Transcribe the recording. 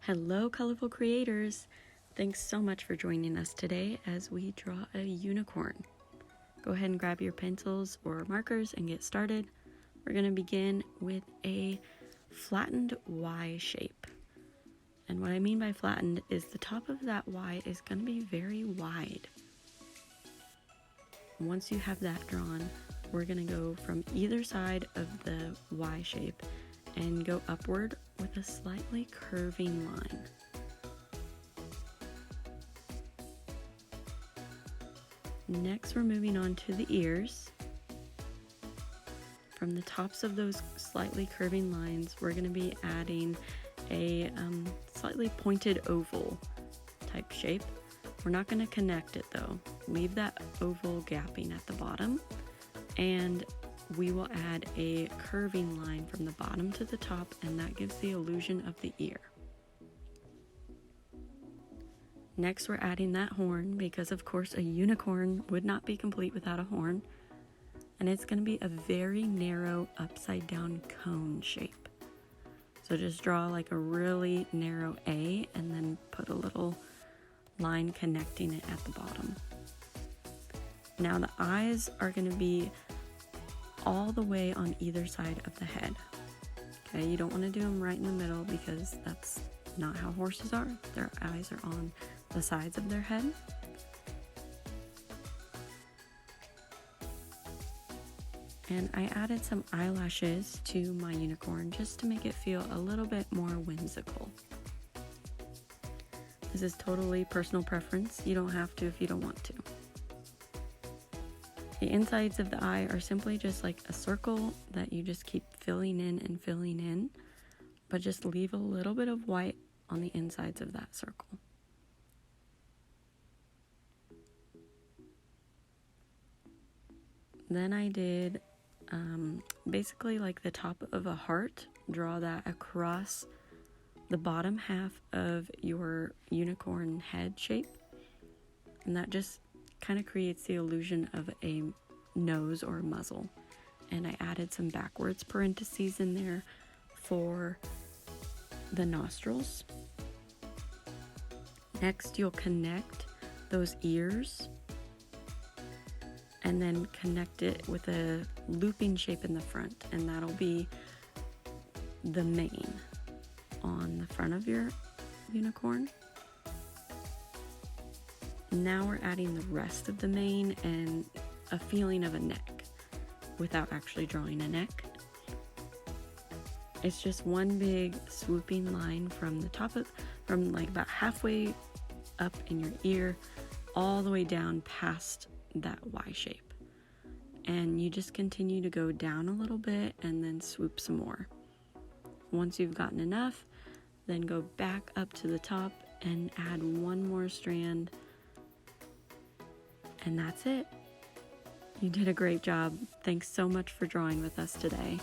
Hello, colorful creators! Thanks so much for joining us today as we draw a unicorn. Go ahead and grab your pencils or markers and get started. We're going to begin with a flattened Y shape. And what I mean by flattened is the top of that Y is going to be very wide. Once you have that drawn, we're going to go from either side of the Y shape and go upward with a slightly curving line. Next, we're moving on to the ears. From the tops of those slightly curving lines, we're going to be adding a slightly pointed oval type shape. We're not going to connect it though. Leave that oval gapping at the bottom, and we will add a curving line from the bottom to the top, and that gives the illusion of the ear. Next, we're adding that horn because of course a unicorn would not be complete without a horn, and it's going to be a very narrow upside down cone shape. So just draw like a really narrow A and then put a little line connecting it at the bottom. Now the eyes are going to be all the way on either side of the head. Okay, you don't want to do them right in the middle because that's not how horses are. Their eyes are on the sides of their head. And I added some eyelashes to my unicorn just to make it feel a little bit more whimsical. This is totally personal preference. You don't have to if you don't want to. The insides of the eye are simply just like a circle that you just keep filling in, but just leave a little bit of white on the insides of that circle. Then I did basically like the top of a heart, draw that across the bottom half of your unicorn head shape, and that just kind of creates the illusion of a nose or a muzzle. And I added some backwards parentheses in there for the nostrils. Next, you'll connect those ears and then connect it with a looping shape in the front, and that'll be the mane on the front of your unicorn. Now we're adding the rest of the mane and a feeling of a neck without actually drawing a neck. It's just one big swooping line from the top of, from like about halfway up in your ear all the way down past that Y shape. And you just continue to go down a little bit and then swoop some more. Once you've gotten enough, then go back up to the top and add one more strand. And that's it. You did a great job. Thanks so much for drawing with us today.